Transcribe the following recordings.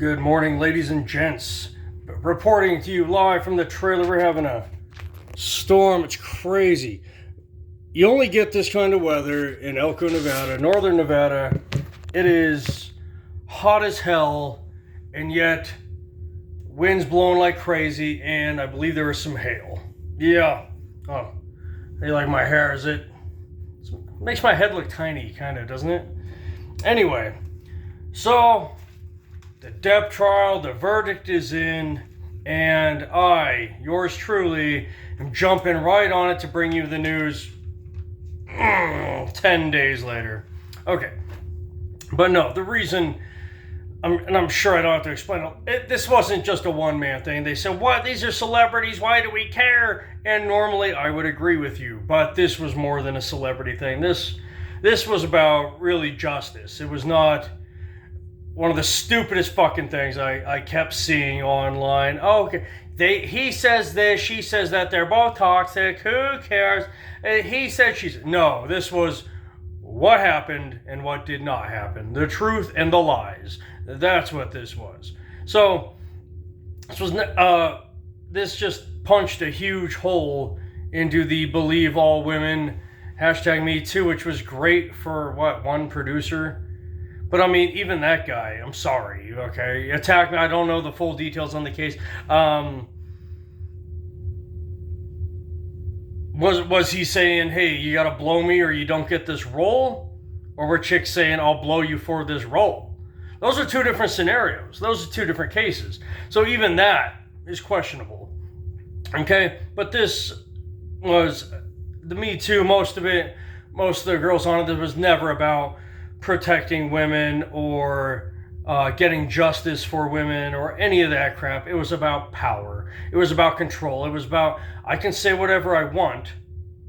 Good morning, ladies and gents. Reporting to you live from the trailer. We're having a storm. It's crazy. You only get this kind of weather in Elko, Nevada, northern Nevada. It is hot as hell, and yet winds blowing like crazy, and I believe there was some hail. Yeah. Oh, you like my hair? It makes my head look tiny, kind of, doesn't it? Anyway, so the Depp trial, the verdict is in, and I, yours truly, am jumping right on it to bring you the news 10 days later. Okay. But no, the reason, I'm sure I don't have to explain it, this wasn't just a one-man thing. They said, what, these are celebrities, why do we care? And normally I would agree with you, but this was more than a celebrity thing. This was about really justice. It was not one of the stupidest fucking things I kept seeing online. Oh, okay. He says this, she says that, they're both toxic, who cares? He said, she said. No, this was what happened and what did not happen. The truth and the lies. That's what this was. So, this just punched a huge hole into the believe all women #MeToo, which was great for, one producer? But I mean, even that guy, I'm sorry, okay? Attacked me, I don't know the full details on the case. Was he saying, hey, you gotta blow me or you don't get this role? Or were chicks saying, I'll blow you for this role? Those are two different scenarios. Those are two different cases. So even that is questionable. Okay? But this was the Me Too, most of the girls on it, was never about protecting women or getting justice for women or any of that crap. It was about power. It was about control. It was about, I can say whatever I want.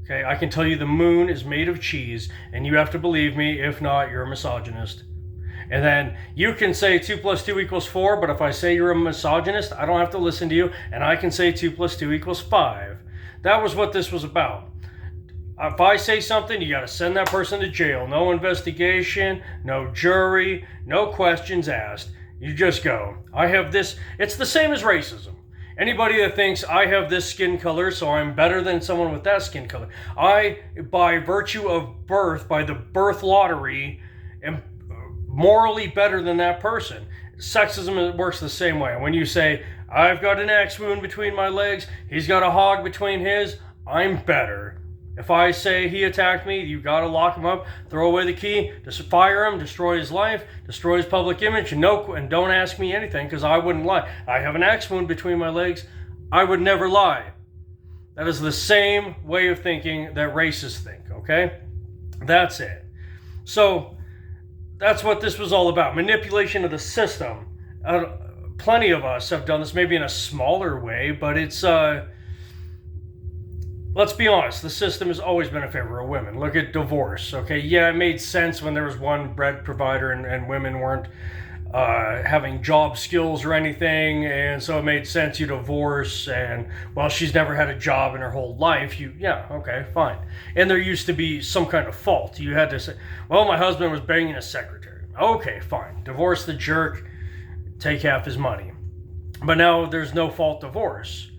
Okay, I can tell you the moon is made of cheese and you have to believe me. If not, you're a misogynist. And then you can say 2 + 2 = 4, but if I say you're a misogynist, I don't have to listen to you, and I can say 2 + 2 = 5. That was what this was about. If I say something, you got to send that person to jail. No investigation, no jury, no questions asked. You just go. I have this. It's the same as racism. Anybody that thinks I have this skin color, so I'm better than someone with that skin color. I, by virtue of birth, by the birth lottery, am morally better than that person. Sexism works the same way. When you say, I've got an axe wound between my legs, he's got a hog between his, I'm better. If I say he attacked me, you gotta lock him up, throw away the key, just fire him, destroy his life, destroy his public image, and don't ask me anything, because I wouldn't lie. I have an axe wound between my legs. I would never lie. That is the same way of thinking that racists think, okay? That's it. So, that's what this was all about. Manipulation of the system. Plenty of us have done this, maybe in a smaller way, but it's, let's be honest, the system has always been in favor of women. Look at divorce, okay? Yeah, it made sense when there was one bread provider and women weren't having job skills or anything, and so it made sense you divorce, and, well, she's never had a job in her whole life. Yeah, okay, fine. And there used to be some kind of fault. You had to say, well, my husband was banging a secretary. Okay, fine. Divorce the jerk, take half his money. But now there's no fault divorce.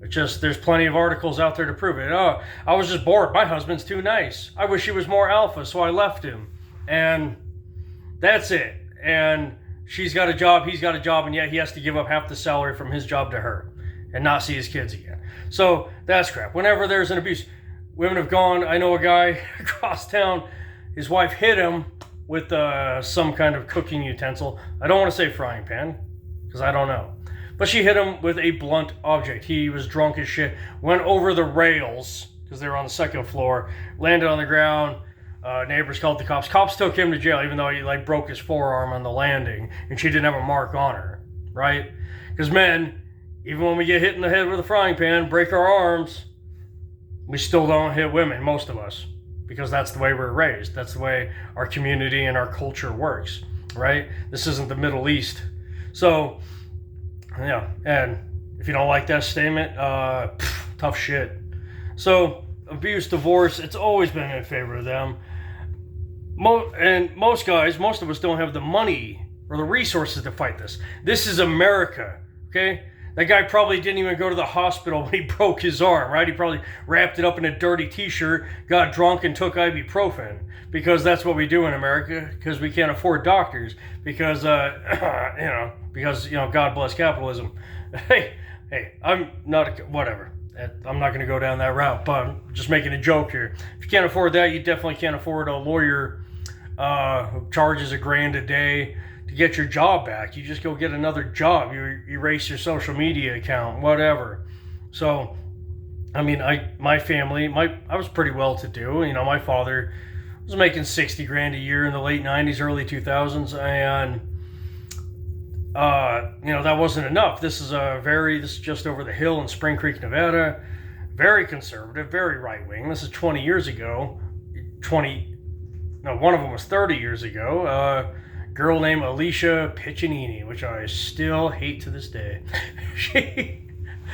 It's just, there's plenty of articles out there to prove it. Oh, I was just bored. My husband's too nice. I wish he was more alpha, so I left him. And that's it. And she's got a job, he's got a job, and yet he has to give up half the salary from his job to her and not see his kids again. So that's crap. Whenever there's an abuse, women have gone. I know a guy across town, his wife hit him with some kind of cooking utensil. I don't want to say frying pan, because I don't know. But she hit him with a blunt object. He was drunk as shit, went over the rails, because they were on the second floor, landed on the ground. Neighbors called the cops. Cops took him to jail, even though he broke his forearm on the landing, and she didn't have a mark on her, right? Because men, even when we get hit in the head with a frying pan, break our arms, we still don't hit women, most of us, because that's the way we're raised. That's the way our community and our culture works, right? This isn't the Middle East. So, yeah, and if you don't like that statement, tough shit. So, abuse, divorce, it's always been in favor of them. Most guys, most of us don't have the money or the resources to fight this. This is America, okay? That guy probably didn't even go to the hospital when he broke his arm, right? He probably wrapped it up in a dirty t-shirt, got drunk, and took ibuprofen. Because that's what we do in America, because we can't afford doctors. Because, God bless capitalism. Hey, I'm not, whatever. I'm not going to go down that route, but I'm just making a joke here. If you can't afford that, you definitely can't afford a lawyer who charges $1,000 a day to get your job back. You just go get another job. You erase your social media account, whatever. So, I mean, my family, I was pretty well to do. You know, my father was making $60,000 a year in the late 90s, early 2000s, and that wasn't enough. This is just over the hill in Spring Creek, Nevada. Very conservative, very right wing. This is 20 years ago. One of them was 30 years ago. A girl named Alicia Piccinini, which I still hate to this day.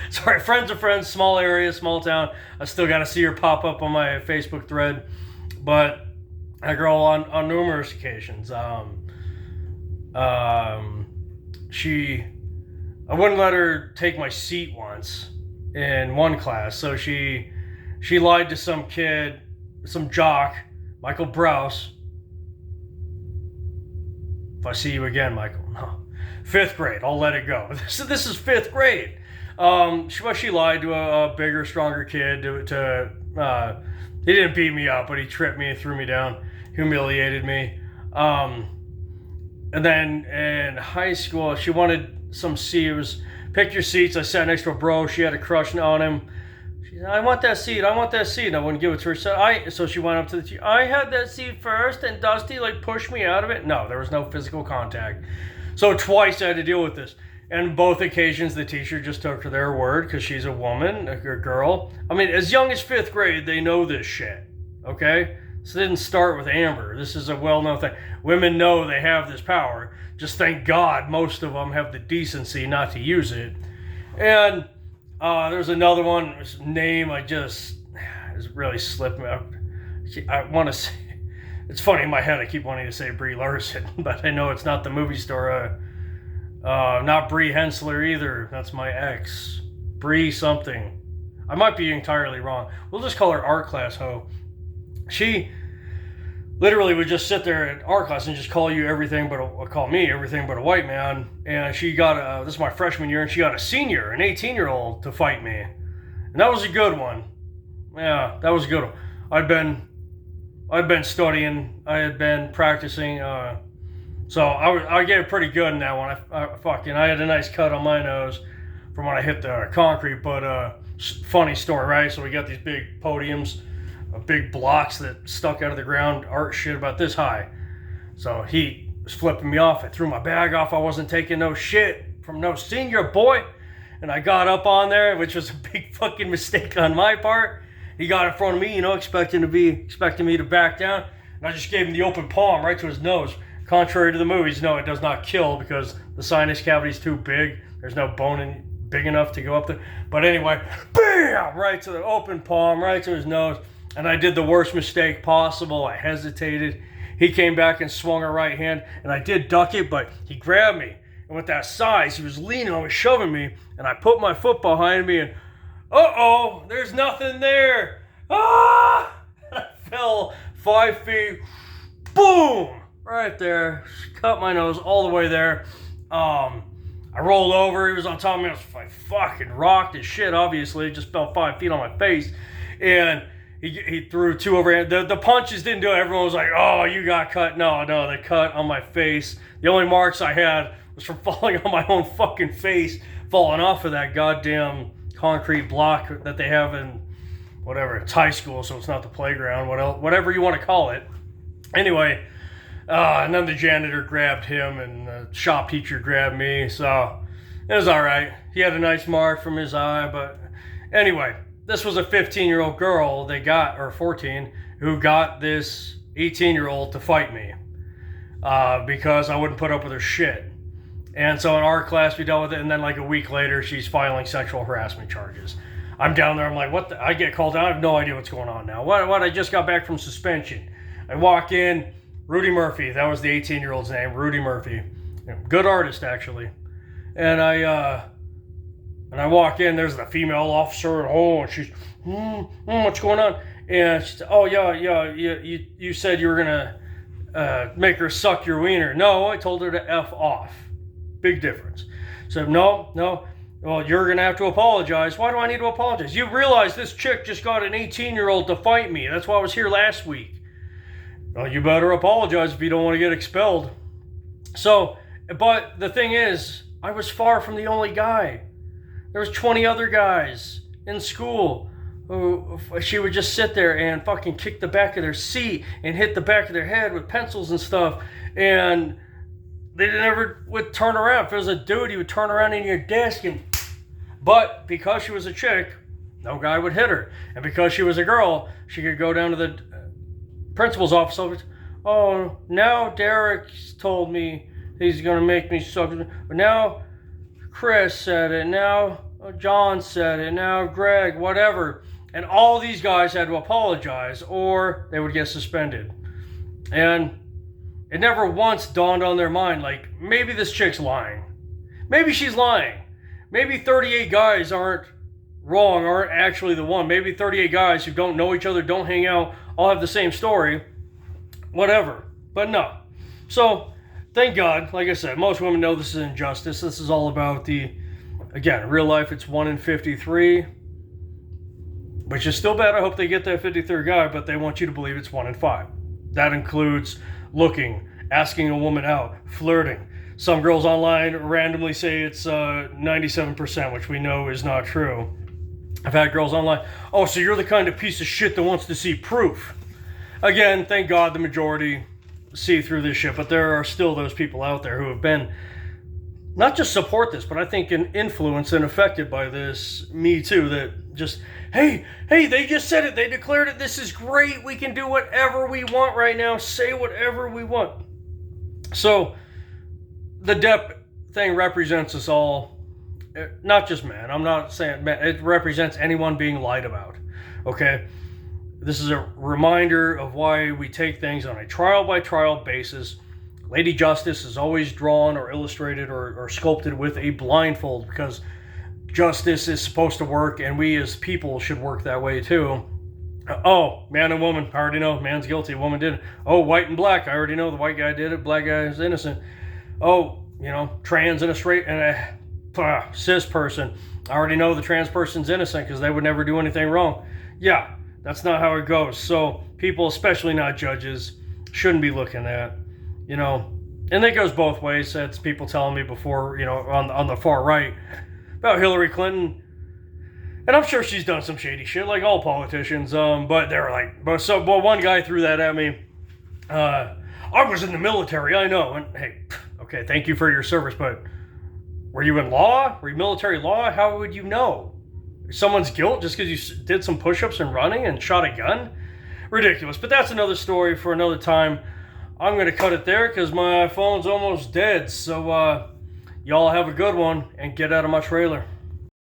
Sorry, friends of friends, small area, small town. I still got to see her pop up on my Facebook thread, but that girl on numerous occasions. I wouldn't let her take my seat once in one class. So she lied to some kid, some jock, Michael Browse. If I see you again, Michael, no. 5th grade, I'll let it go. This is 5th grade. She lied to a bigger, stronger kid he didn't beat me up, but he tripped me and threw me down, humiliated me. And then in high school, she wanted some seat. It was pick your seats. I sat next to a bro. She had a crush on him. She said, I want that seat. And I wouldn't give it to her. So she went up to the teacher. I had that seat first, and Dusty pushed me out of it. No, there was no physical contact. So twice I had to deal with this. And both occasions, the teacher just took her their word because she's a woman, a girl. I mean, as young as 5th grade, they know this shit, okay? This didn't start with Amber. This is a well-known thing. Women know they have this power. Just thank God most of them have the decency not to use it. And there's another one, his name is really slipping me up. I want to say, it's funny in my head, I keep wanting to say Brie Larson, but I know it's not the movie star. Not Brie Hensler either. That's my ex. Brie something. I might be entirely wrong. We'll just call her art class hoe. She literally would just sit there at art class and just call me everything but a white man. And she got this is my freshman year, and she got a senior, an 18-year-old, to fight me. And that was a good one. Yeah, that was a good one. I'd been studying. I had been practicing. So I get pretty good in that one. I had a nice cut on my nose from when I hit the concrete. But funny story, right? So we got these big podiums, big blocks that stuck out of the ground, art shit about this high. So he was flipping me off. I threw my bag off. I wasn't taking no shit from no senior boy. And I got up on there, which was a big fucking mistake on my part. He got in front of me, expecting me to back down. And I just gave him the open palm right to his nose. Contrary to the movies, no, it does not kill because the sinus cavity is too big. There's no bone big enough to go up there. But anyway, bam! Right to the open palm, right to his nose. And I did the worst mistake possible. I hesitated. He came back and swung a right hand, and I did duck it, but he grabbed me. And with that size, he was leaning on me, shoving me, and I put my foot behind me, and uh-oh, there's nothing there. Ah! I fell 5 feet. Boom! Right there, cut my nose all the way there. I rolled over. He was on top of me. I fucking rocked his shit. Obviously, just fell 5 feet on my face, and he threw 2 overhand. The punches didn't do it. Everyone was like, "Oh, you got cut." No, the cut on my face. The only marks I had was from falling on my own fucking face, falling off of that goddamn concrete block that they have in whatever. It's high school, so it's not the playground. Whatever you want to call it. Anyway. And then the janitor grabbed him, and the shop teacher grabbed me, so it was all right. He had a nice mark from his eye, but anyway, this was a 15-year-old girl or 14, who got this 18-year-old to fight me because I wouldn't put up with her shit. And so in our class, we dealt with it, and then a week later, she's filing sexual harassment charges. I'm down there, I'm like, what? I get called out, I have no idea what's going on now. What? I just got back from suspension. I walk in. Rudy Murphy, that was the 18-year-old's name, Rudy Murphy. Good artist, actually. And I walk in, there's the female officer, and she's, what's going on? And she said, oh, yeah, you said you were going to make her suck your wiener. No, I told her to F off. Big difference. So, no, well, you're going to have to apologize. Why do I need to apologize? You realize this chick just got an 18-year-old to fight me. That's why I was here last week. Well, you better apologize if you don't want to get expelled. So, but the thing is, I was far from the only guy. There was 20 other guys in school who she would just sit there and fucking kick the back of their seat and hit the back of their head with pencils and stuff. And they never would turn around. If it was a dude, he would turn around in your desk. But because she was a chick, no guy would hit her. And because she was a girl, she could go down to the principal's office. Oh, now Derek's told me he's going to make me suck. But now Chris said it. Now John said it. Now Greg, whatever. And all these guys had to apologize or they would get suspended. And it never once dawned on their mind, like, maybe this chick's lying. Maybe she's lying. Maybe 38 guys aren't actually the one. Maybe 38 guys who don't know each other, don't hang out, all have the same story. Whatever. But no. So, thank God, like I said, most women know this is injustice. This is all about again, real life, it's 1 in 53. Which is still bad. I hope they get that 53rd guy, but they want you to believe it's 1 in 5. That includes looking, asking a woman out, flirting. Some girls online randomly say it's 97%, which we know is not true. I've had girls online, oh, so you're the kind of piece of shit that wants to see proof. Again, thank God the majority see through this shit, but there are still those people out there who have been, not just support this, but I think influenced and affected by this MeToo, that just, hey, they just said it, they declared it, this is great, we can do whatever we want right now, say whatever we want. So, the Depp thing represents us all, not just men, I'm not saying men, it represents anyone being lied about, okay? This is a reminder of why we take things on a trial-by-trial basis. Lady Justice is always drawn or illustrated or sculpted with a blindfold because justice is supposed to work and we as people should work that way too. Oh, man and woman, I already know, man's guilty, woman did it. Oh, white and black, I already know the white guy did it, black guy is innocent. Oh, trans and a straight and a cis person, I already know the trans person's innocent because they would never do anything wrong. Yeah, that's not how it goes. So people, especially not judges, shouldn't be looking at, and that goes both ways. That's people telling me before, on the far right about Hillary Clinton. And I'm sure she's done some shady shit like all politicians. But they're like, but one guy threw that at me. I was in the military, I know. And hey, okay, thank you for your service, but were you in law? Were you military law? How would you know? Someone's guilt just because you did some push-ups and running and shot a gun? Ridiculous. But that's another story for another time. I'm going to cut it there because my phone's almost dead. So y'all have a good one and get out of my trailer.